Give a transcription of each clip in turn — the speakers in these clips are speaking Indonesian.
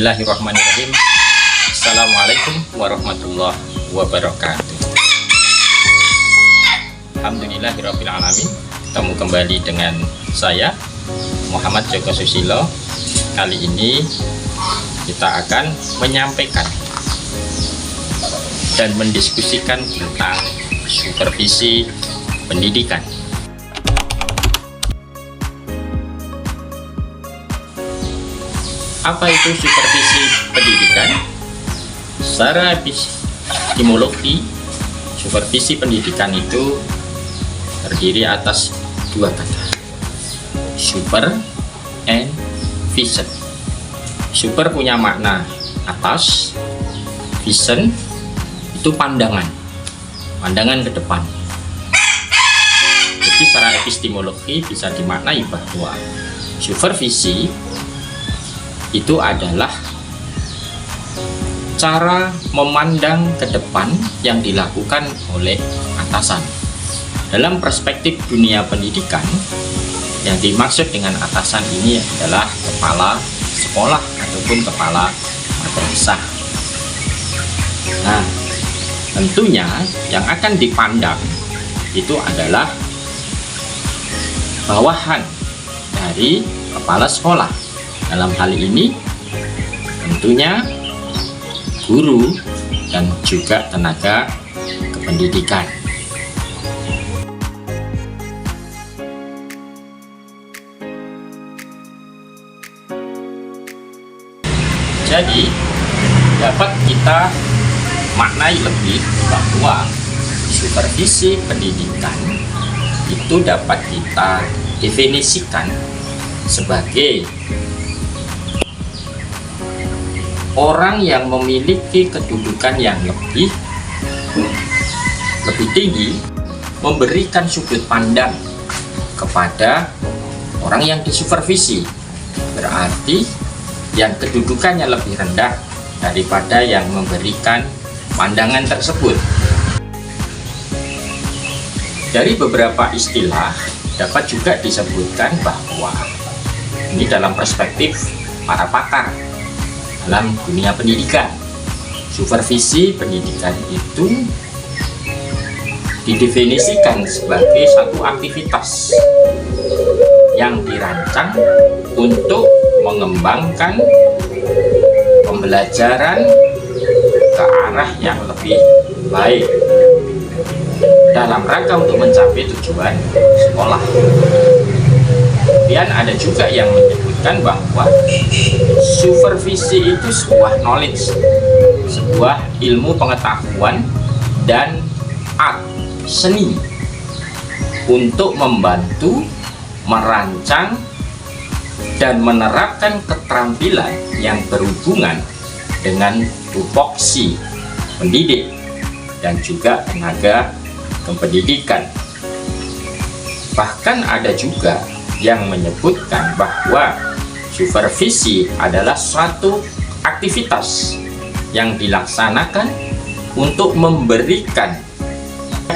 Bismillahirrahmanirrahim. Assalamualaikum warahmatullahi wabarakatuh. Alhamdulillahirrahmanirrahim. Ketemu kembali dengan saya Muhammad Joko Susilo. Kali ini kita akan menyampaikan dan mendiskusikan tentang supervisi pendidikan. Apa itu supervisi pendidikan? Secara epistemologi, supervisi pendidikan itu terdiri atas dua kata, super and vision. Super punya makna atas, vision itu pandangan ke depan. Jadi secara epistemologi bisa dimaknai bahwa supervisi itu adalah cara memandang ke depan yang dilakukan oleh atasan. Dalam perspektif dunia pendidikan, yang dimaksud dengan atasan ini adalah kepala sekolah ataupun kepala madrasah. Nah, tentunya yang akan dipandang itu adalah bawahan dari kepala sekolah. Dalam hal ini tentunya guru dan juga tenaga kependidikan. Jadi dapat kita maknai lebih bahwa supervisi pendidikan itu dapat kita definisikan sebagai orang yang memiliki kedudukan yang lebih tinggi memberikan sudut pandang kepada orang yang disupervisi. Berarti yang kedudukannya lebih rendah daripada yang memberikan pandangan tersebut. Dari beberapa istilah dapat juga disebutkan bahwa ini dalam perspektif para pakar dalam dunia pendidikan, supervisi pendidikan itu didefinisikan sebagai satu aktivitas yang dirancang untuk mengembangkan pembelajaran ke arah yang lebih baik dalam rangka untuk mencapai tujuan sekolah. Kemudian ada juga yang menyebutkan bahwa supervisi itu sebuah knowledge, sebuah ilmu pengetahuan dan art, seni untuk membantu merancang dan menerapkan keterampilan yang berhubungan dengan tupoksi pendidik dan juga tenaga kependidikan. Bahkan ada juga yang menyebutkan bahwa supervisi adalah suatu aktivitas yang dilaksanakan untuk memberikan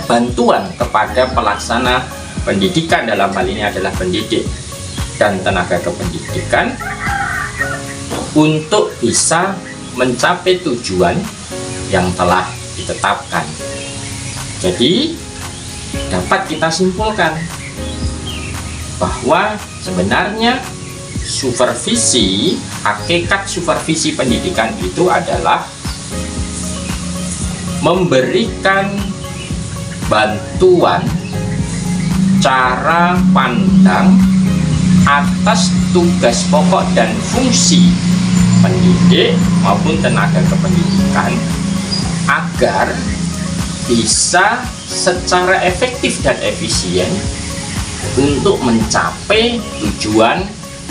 bantuan kepada pelaksana pendidikan, dalam hal ini adalah pendidik dan tenaga kependidikan, untuk bisa mencapai tujuan yang telah ditetapkan. Jadi dapat kita simpulkan bahwa sebenarnya supervisi, hakikat supervisi pendidikan itu adalah memberikan bantuan cara pandang atas tugas pokok dan fungsi pendidik maupun tenaga kependidikan agar bisa secara efektif dan efisien untuk mencapai tujuan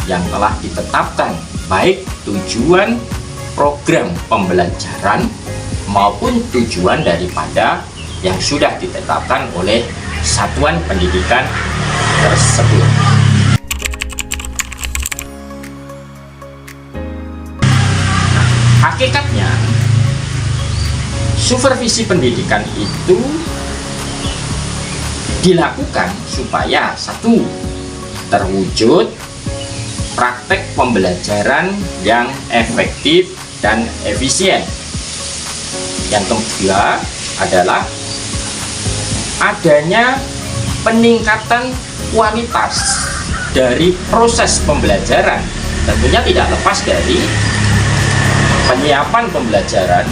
yang telah ditetapkan, baik tujuan program pembelajaran maupun tujuan daripada yang sudah ditetapkan oleh satuan pendidikan tersebut. Hakikatnya, supervisi pendidikan itu dilakukan supaya satu, terwujud praktek pembelajaran yang efektif dan efisien. Yang kedua adalah adanya peningkatan kualitas dari proses pembelajaran. Tentunya tidak lepas dari penyiapan pembelajaran,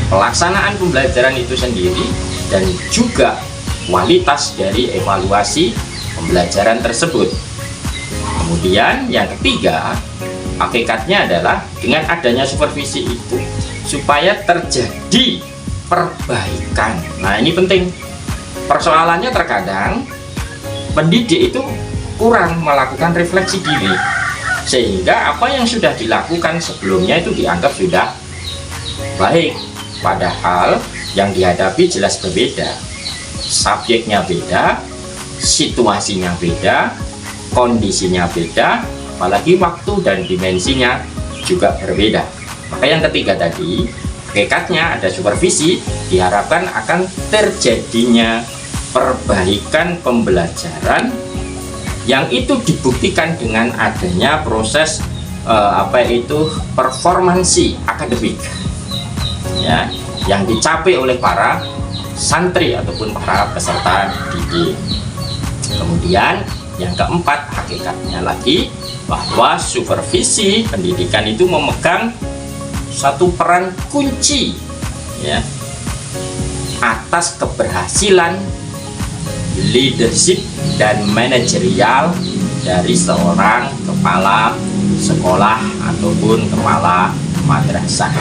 pelaksanaan pembelajaran itu sendiri, dan juga kualitas dari evaluasi pembelajaran tersebut. Kemudian yang ketiga, hakikatnya adalah dengan adanya supervisi itu supaya terjadi perbaikan. Nah, ini penting. Persoalannya terkadang pendidik itu kurang melakukan refleksi diri, sehingga apa yang sudah dilakukan sebelumnya itu dianggap sudah baik, padahal yang dihadapi jelas berbeda. Subjeknya beda, situasinya beda, kondisinya beda, apalagi waktu dan dimensinya juga berbeda. Maka yang ketiga tadi, hakikatnya ada supervisi, diharapkan akan terjadinya perbaikan pembelajaran yang itu dibuktikan dengan adanya proses performansi akademik ya, yang dicapai oleh para santri ataupun para peserta didik. Kemudian yang keempat, hakikatnya lagi bahwa supervisi pendidikan itu memegang satu peran kunci ya atas keberhasilan leadership dan manajerial dari seorang kepala sekolah ataupun kepala madrasah.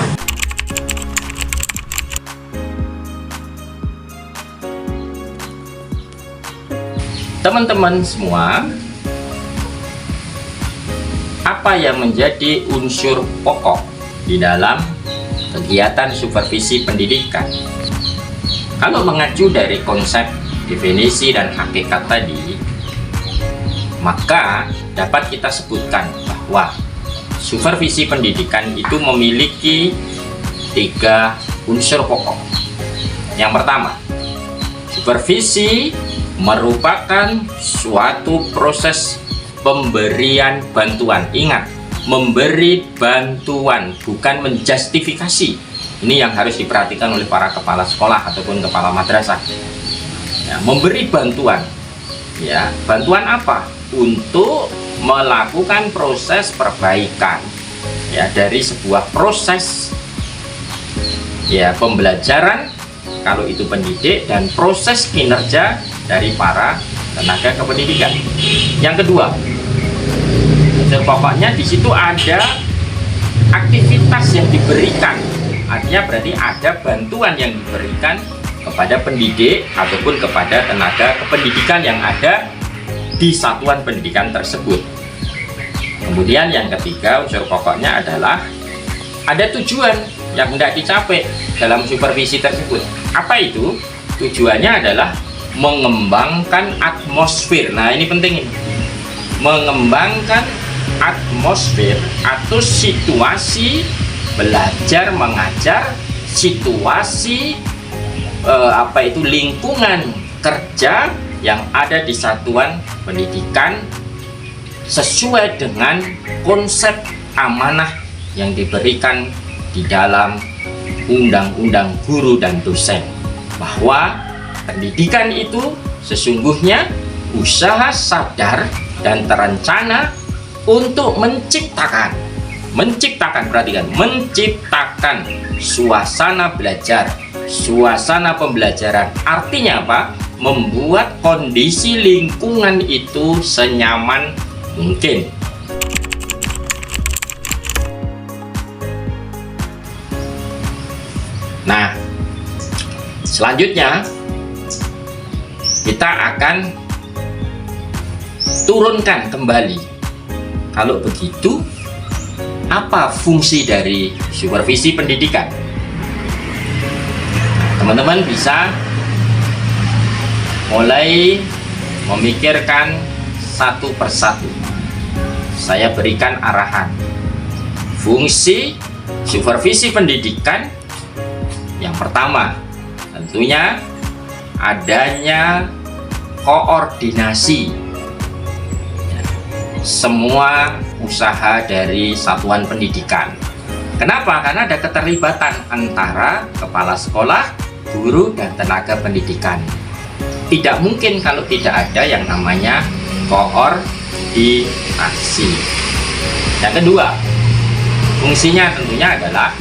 Teman-teman semua, apa yang menjadi unsur pokok di dalam kegiatan supervisi pendidikan? Kalau mengacu dari konsep, definisi, dan hakikat tadi, maka dapat kita sebutkan bahwa supervisi pendidikan itu memiliki 3 unsur pokok. Yang pertama, supervisi merupakan suatu proses pemberian bantuan. Ingat, memberi bantuan, bukan menjustifikasi. Ini yang harus diperhatikan oleh para kepala sekolah ataupun kepala madrasah. Ya, memberi bantuan. Ya, bantuan apa? Untuk melakukan proses perbaikan ya dari sebuah proses ya pembelajaran kalau itu pendidik, dan proses kinerja dari para tenaga kependidikan. Yang kedua, unsur pokoknya di situ ada aktivitas yang diberikan. Artinya berarti ada bantuan yang diberikan kepada pendidik ataupun kepada tenaga kependidikan yang ada di satuan pendidikan tersebut. Kemudian yang ketiga, unsur pokoknya adalah ada tujuan yang hendak dicapai dalam supervisi tersebut. Apa itu? Tujuannya adalah mengembangkan atmosfer. Nah, ini penting ini. Mengembangkan atmosfer atau situasi belajar mengajar, situasi lingkungan kerja yang ada di satuan pendidikan sesuai dengan konsep amanah yang diberikan di dalam Undang-Undang Guru dan Dosen, bahwa pendidikan itu sesungguhnya usaha sadar dan terencana untuk menciptakan, perhatikan, menciptakan suasana belajar, suasana pembelajaran. Artinya apa? Membuat kondisi lingkungan itu senyaman mungkin. Nah, selanjutnya kita akan turunkan kembali. Kalau begitu, apa fungsi dari supervisi pendidikan? Teman-teman bisa mulai memikirkan satu persatu. Saya berikan arahan. Fungsi supervisi pendidikan yang pertama, tentunya adanya koordinasi semua usaha dari satuan pendidikan. Kenapa? Karena ada keterlibatan antara kepala sekolah, guru, dan tenaga pendidikan. Tidak mungkin kalau tidak ada yang namanya koordinasi. Yang kedua, fungsinya tentunya adalah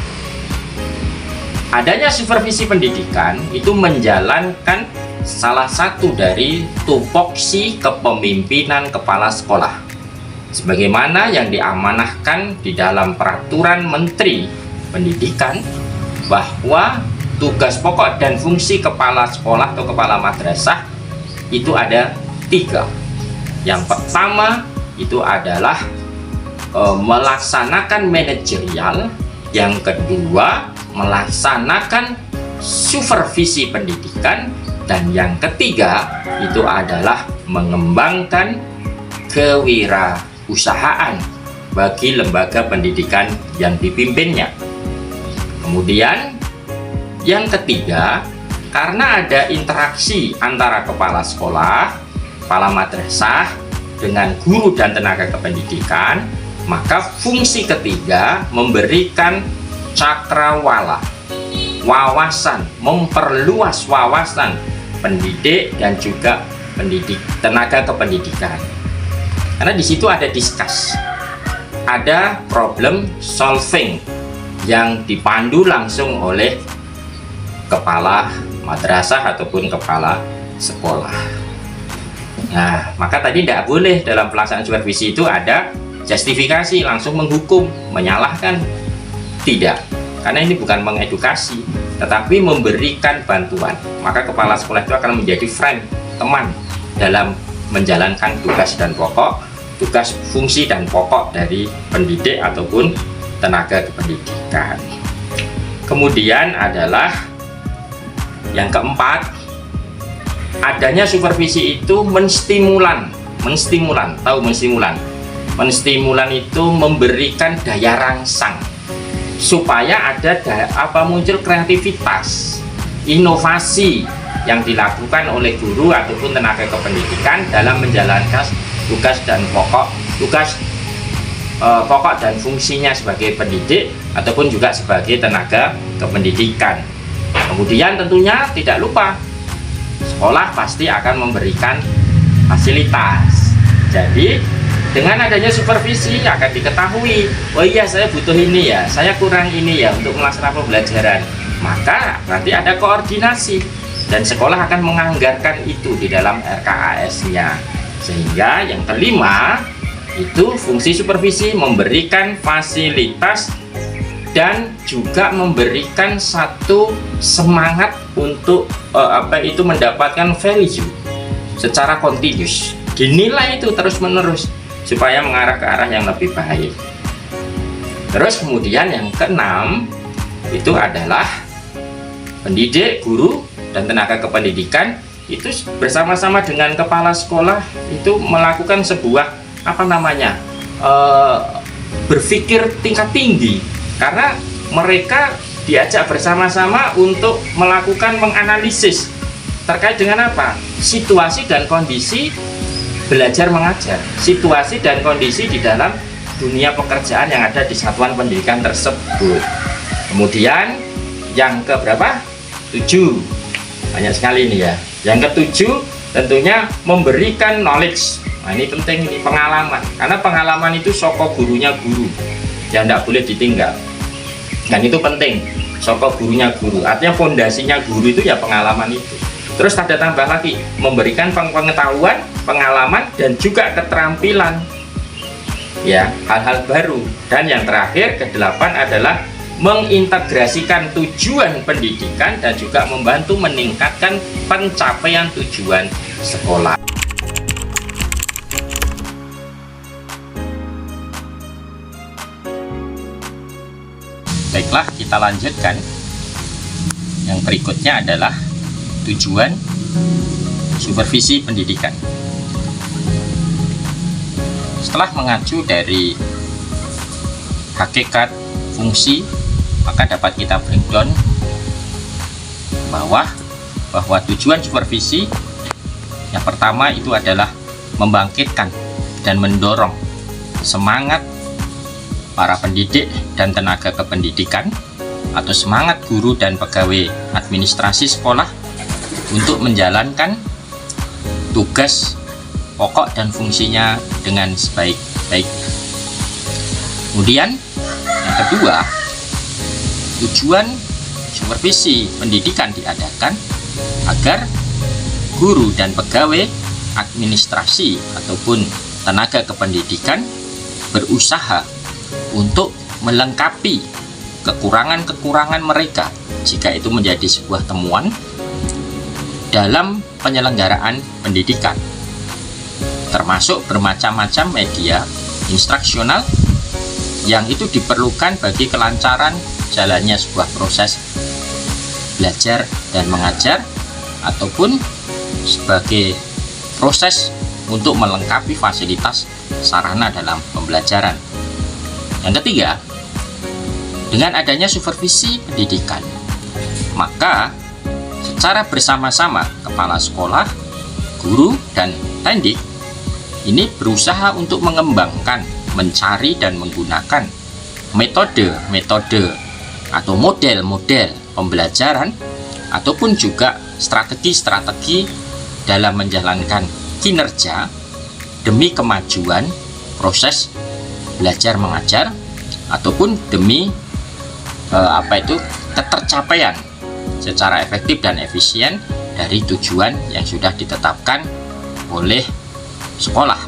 adanya supervisi pendidikan itu menjalankan salah satu dari tupoksi kepemimpinan kepala sekolah, sebagaimana yang diamanahkan di dalam peraturan Menteri Pendidikan, bahwa tugas pokok dan fungsi kepala sekolah atau kepala madrasah itu ada 3. Yang pertama itu adalah melaksanakan manajerial, yang kedua melaksanakan supervisi pendidikan, dan yang ketiga itu adalah mengembangkan kewirausahaan bagi lembaga pendidikan yang dipimpinnya. Kemudian yang ketiga, karena ada interaksi antara kepala sekolah, kepala madrasah dengan guru dan tenaga kependidikan, maka fungsi ketiga memberikan cakrawala, wawasan, memperluas wawasan pendidik dan juga tenaga kependidikan. Karena di situ ada discuss, ada problem solving yang dipandu langsung oleh kepala madrasah ataupun kepala sekolah. Nah, maka tadi tidak boleh dalam pelaksanaan supervisi itu ada justifikasi langsung menghukum, menyalahkan. Tidak, karena ini bukan mengedukasi, tetapi memberikan bantuan. Maka kepala sekolah itu akan menjadi friend, teman dalam menjalankan tugas dan pokok, tugas fungsi dan pokok dari pendidik ataupun tenaga kependidikan. Kemudian adalah yang keempat, adanya supervisi itu menstimulan, tahu menstimulan? Menstimulan itu memberikan daya rangsang supaya ada muncul kreativitas, inovasi yang dilakukan oleh guru ataupun tenaga kependidikan dalam menjalankan tugas pokok dan fungsinya sebagai pendidik ataupun juga sebagai tenaga kependidikan. Kemudian tentunya tidak lupa, sekolah pasti akan memberikan fasilitas. Jadi dengan adanya supervisi akan diketahui, oh iya saya butuh ini ya, saya kurang ini ya untuk melaksanakan pembelajaran. Maka nanti ada koordinasi dan sekolah akan menganggarkan itu di dalam RKAS-nya. Sehingga yang kelima itu fungsi supervisi memberikan fasilitas dan juga memberikan satu semangat untuk mendapatkan value secara continuous, dinilai itu terus-menerus supaya mengarah ke arah yang lebih baik. Terus kemudian yang keenam itu adalah pendidik, guru, dan tenaga kependidikan itu bersama-sama dengan kepala sekolah itu melakukan sebuah berpikir tingkat tinggi, karena mereka diajak bersama-sama untuk melakukan menganalisis terkait dengan situasi dan kondisi belajar mengajar, situasi dan kondisi di dalam dunia pekerjaan yang ada di satuan pendidikan tersebut. Kemudian yang keberapa? 7, banyak sekali ini ya. Yang ke-7 tentunya memberikan knowledge. Nah, ini penting, ini pengalaman, karena pengalaman itu soko gurunya guru yang tidak boleh ditinggal, dan itu penting. Soko gurunya guru, artinya fondasinya guru itu ya pengalaman itu. Terus ada tambah lagi, memberikan pengetahuan, pengalaman, dan juga keterampilan ya, hal-hal baru. Dan yang terakhir, ke-8 adalah mengintegrasikan tujuan pendidikan dan juga membantu meningkatkan pencapaian tujuan sekolah. Baiklah, kita lanjutkan. Yang berikutnya adalah tujuan supervisi pendidikan. Setelah mengacu dari hakikat fungsi, maka dapat kita breakdown bahwa tujuan supervisi yang pertama itu adalah membangkitkan dan mendorong semangat para pendidik dan tenaga kependidikan atau semangat guru dan pegawai administrasi sekolah untuk menjalankan tugas pokok dan fungsinya dengan sebaik-baik. Kemudian yang kedua, tujuan supervisi pendidikan diadakan agar guru dan pegawai administrasi ataupun tenaga kependidikan berusaha untuk melengkapi kekurangan-kekurangan mereka jika itu menjadi sebuah temuan dalam penyelenggaraan pendidikan, termasuk bermacam-macam media instruksional yang itu diperlukan bagi kelancaran jalannya sebuah proses belajar dan mengajar ataupun sebagai proses untuk melengkapi fasilitas sarana dalam pembelajaran. Yang ketiga, dengan adanya supervisi pendidikan, maka secara bersama-sama kepala sekolah, guru, dan pendik ini berusaha untuk mengembangkan, mencari dan menggunakan metode-metode atau model-model pembelajaran ataupun juga strategi-strategi dalam menjalankan kinerja demi kemajuan proses belajar mengajar ataupun demi ketercapaian secara efektif dan efisien dari tujuan yang sudah ditetapkan oleh sekolah.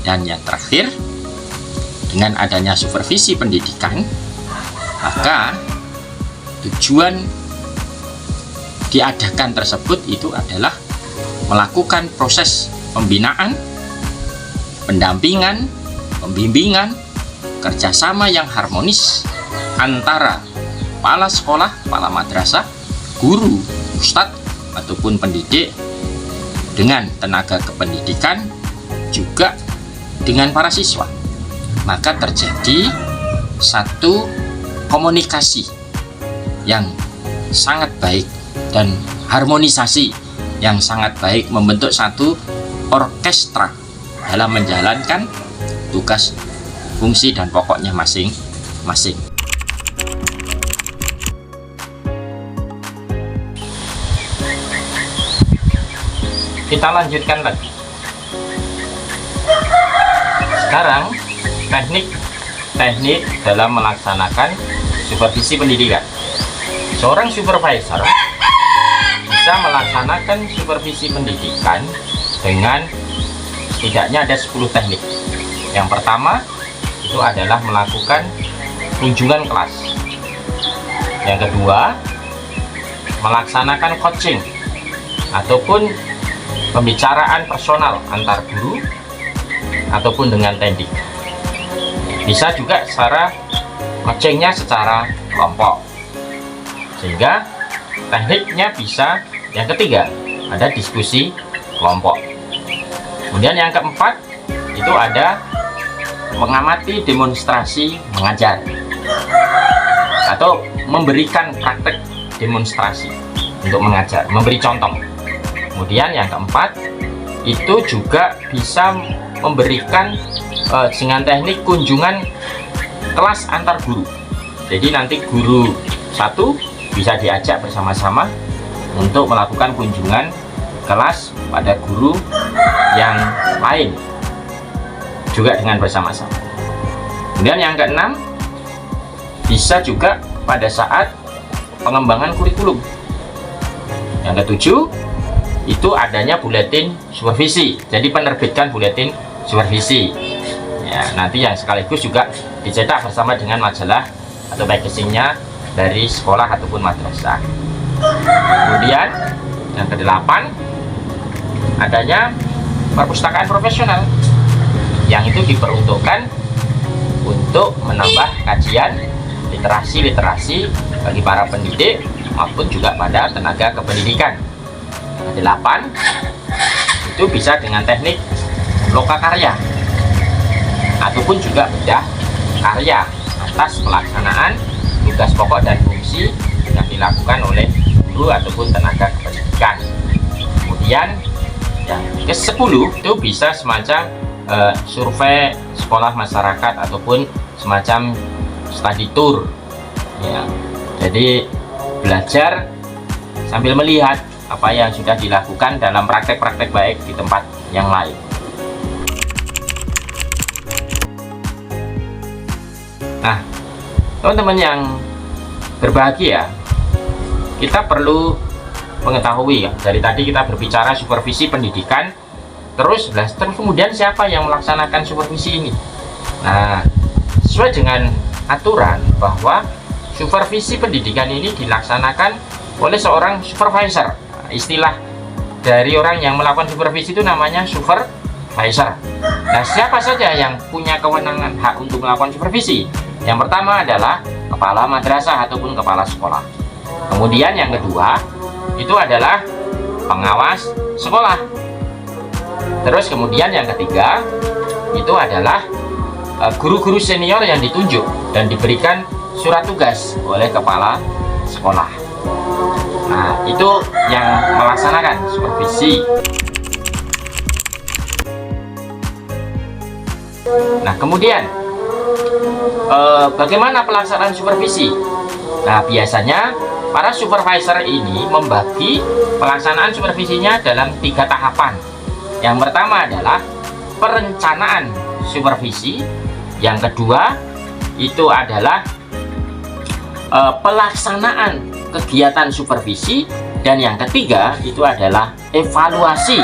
Dan yang terakhir, dengan adanya supervisi pendidikan, maka tujuan diadakan tersebut itu adalah melakukan proses pembinaan, pendampingan, pembimbingan, kerjasama yang harmonis antara kepala sekolah, kepala madrasah, guru, ustadz, ataupun pendidik dengan tenaga kependidikan, juga dengan para siswa. Maka terjadi satu komunikasi yang sangat baik dan harmonisasi yang sangat baik, membentuk satu orkestra dalam menjalankan tugas, fungsi, dan pokoknya masing-masing. Kita lanjutkan lagi. Sekarang teknik dalam melaksanakan supervisi pendidikan. Seorang supervisor bisa melaksanakan supervisi pendidikan dengan setidaknya ada 10 teknik. Yang pertama itu adalah melakukan kunjungan kelas. Yang kedua, melaksanakan coaching ataupun pembicaraan personal antar guru ataupun dengan tendik. Bisa juga secara coachingnya secara kelompok, sehingga tekniknya bisa. Yang ketiga, ada diskusi kelompok. Kemudian yang keempat itu ada mengamati demonstrasi mengajar atau memberikan praktek demonstrasi untuk mengajar, memberi contoh. Kemudian yang keempat itu juga bisa memberikan dengan teknik kunjungan kelas antar guru. Jadi nanti guru satu bisa diajak bersama-sama untuk melakukan kunjungan kelas pada guru yang lain juga dengan bersama-sama. Kemudian yang keenam, bisa juga pada saat pengembangan kurikulum. Yang ketujuh, itu adanya buletin supervisi. Jadi penerbitan buletin supervisi. Ya, nanti yang sekaligus juga dicetak bersama dengan majalah atau magazine-nya dari sekolah ataupun madrasah. Kemudian yang kedelapan, adanya perpustakaan profesional yang itu diperuntukkan untuk menambah kajian literasi bagi para pendidik maupun juga pada tenaga kependidikan. Yang kedelapan itu bisa dengan teknik lokakarya ataupun juga bedah karya atas pelaksanaan tugas pokok dan fungsi yang dilakukan oleh guru ataupun tenaga kependidikan. Kemudian yang ke-10 itu bisa semacam survei sekolah masyarakat ataupun semacam study tour ya. Jadi belajar sambil melihat apa yang sudah dilakukan dalam praktek-praktek baik di tempat yang lain. Nah, teman-teman yang berbahagia, kita perlu mengetahui ya, dari tadi kita berbicara supervisi pendidikan, terus kemudian siapa yang melaksanakan supervisi ini. Nah, sesuai dengan aturan bahwa supervisi pendidikan ini dilaksanakan oleh seorang supervisor. Istilah dari orang yang melakukan supervisi itu namanya supervisor. Nah, siapa saja yang punya kewenangan hak untuk melakukan supervisi? Yang pertama adalah kepala madrasah ataupun kepala sekolah. Kemudian yang kedua itu adalah pengawas sekolah. Terus kemudian yang ketiga itu adalah guru-guru senior yang ditunjuk dan diberikan surat tugas oleh kepala sekolah. Nah, itu yang melaksanakan supervisi. Nah, kemudian bagaimana pelaksanaan supervisi? Nah, biasanya para supervisor ini membagi pelaksanaan supervisinya dalam 3 tahapan. Yang pertama adalah perencanaan supervisi, yang kedua itu adalah pelaksanaan kegiatan supervisi, dan yang ketiga itu adalah evaluasi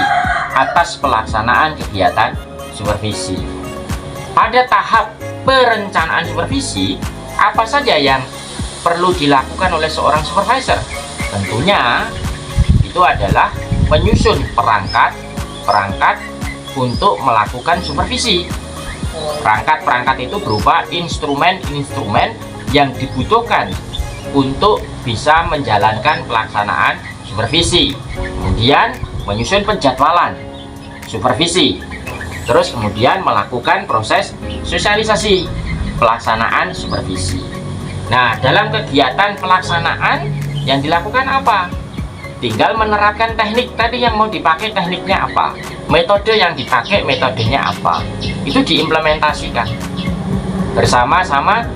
atas pelaksanaan kegiatan supervisi. Pada tahap perencanaan supervisi, apa saja yang perlu dilakukan oleh seorang supervisor? Tentunya itu adalah menyusun perangkat untuk melakukan supervisi. Perangkat itu berupa instrumen-instrumen yang dibutuhkan untuk bisa menjalankan pelaksanaan supervisi. Kemudian menyusun penjadwalan supervisi. Terus kemudian melakukan proses sosialisasi pelaksanaan supervisi. Nah, dalam kegiatan pelaksanaan yang dilakukan apa? Tinggal menerapkan teknik tadi yang mau dipakai, tekniknya apa, metode yang dipakai, metodenya apa, itu diimplementasikan bersama-sama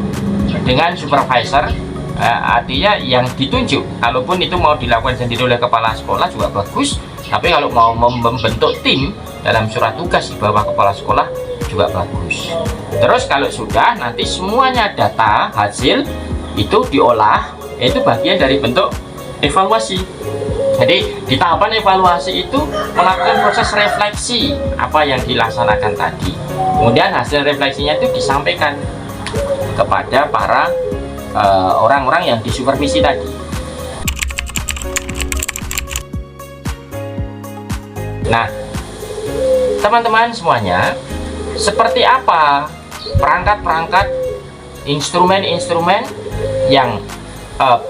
dengan supervisor, artinya yang ditunjuk. Kalaupun itu mau dilakukan sendiri oleh kepala sekolah juga bagus, tapi kalau mau membentuk tim dalam surat tugas di bawah kepala sekolah juga bagus. Terus kalau sudah nanti semuanya data hasil itu diolah, itu bagian dari bentuk evaluasi. Jadi di tahapan evaluasi itu melakukan proses refleksi apa yang dilaksanakan tadi. Kemudian hasil refleksinya itu disampaikan kepada para orang-orang yang disupervisi tadi. Nah, teman-teman semuanya, seperti apa perangkat-perangkat, instrumen-instrumen yang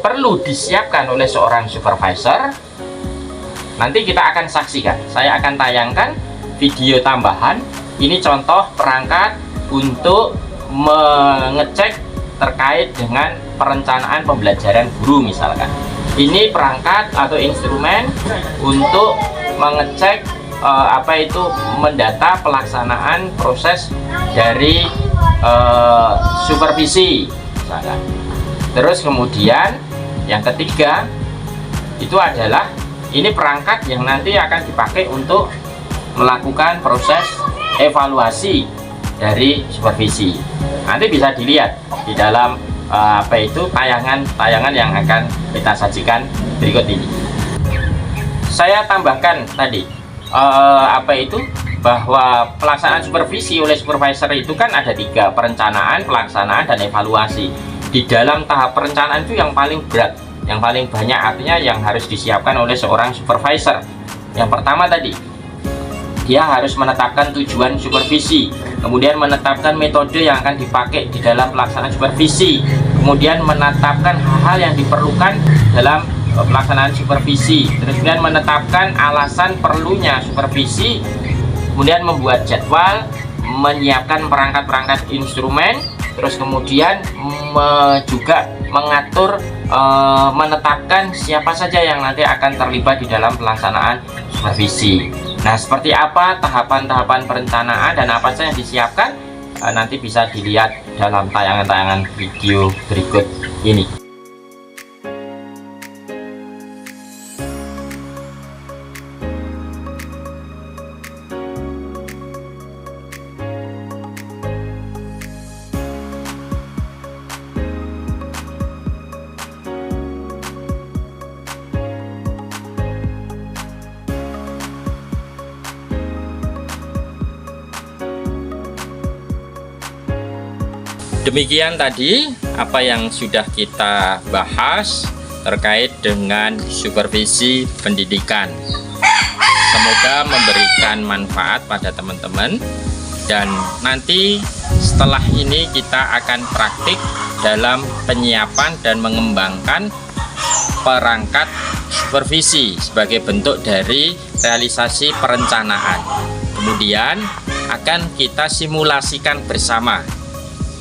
perlu disiapkan oleh seorang supervisor? Nanti kita akan saksikan. Saya akan tayangkan video tambahan. Ini contoh perangkat untuk mengecek terkait dengan perencanaan pembelajaran guru misalkan. Ini perangkat atau instrumen untuk mengecek mendata pelaksanaan proses dari supervisi misalkan. Terus kemudian yang ketiga itu adalah ini perangkat yang nanti akan dipakai untuk melakukan proses evaluasi dari supervisi. Nanti bisa dilihat di dalam tayangan yang akan kita sajikan berikut ini. Saya tambahkan tadi bahwa pelaksanaan supervisi oleh supervisor itu kan ada 3, perencanaan, pelaksanaan, dan evaluasi. Di dalam tahap perencanaan itu yang paling berat, yang paling banyak artinya yang harus disiapkan oleh seorang supervisor. Yang pertama tadi, dia harus menetapkan tujuan supervisi, kemudian menetapkan metode yang akan dipakai di dalam pelaksanaan supervisi, kemudian menetapkan hal-hal yang diperlukan dalam pelaksanaan supervisi, terus kemudian menetapkan alasan perlunya supervisi, kemudian membuat jadwal, menyiapkan perangkat-perangkat instrumen, terus kemudian juga mengatur, menetapkan siapa saja yang nanti akan terlibat di dalam pelaksanaan supervisi. Nah, seperti apa tahapan-tahapan perencanaan dan apa saja yang disiapkan, nanti bisa dilihat dalam tayangan-tayangan video berikut ini. Demikian tadi apa yang sudah kita bahas terkait dengan supervisi pendidikan. Semoga memberikan manfaat pada teman-teman, dan nanti setelah ini kita akan praktik dalam penyiapan dan mengembangkan perangkat supervisi sebagai bentuk dari realisasi perencanaan. Kemudian akan kita simulasikan bersama,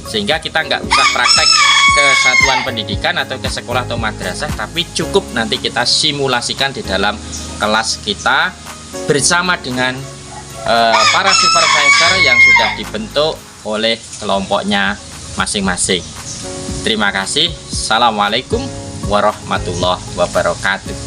sehingga kita nggak usah praktek ke satuan pendidikan atau ke sekolah atau madrasah, tapi cukup nanti kita simulasikan di dalam kelas kita bersama dengan para supervisor yang sudah dibentuk oleh kelompoknya masing-masing. Terima kasih. Assalamualaikum warahmatullahi wabarakatuh.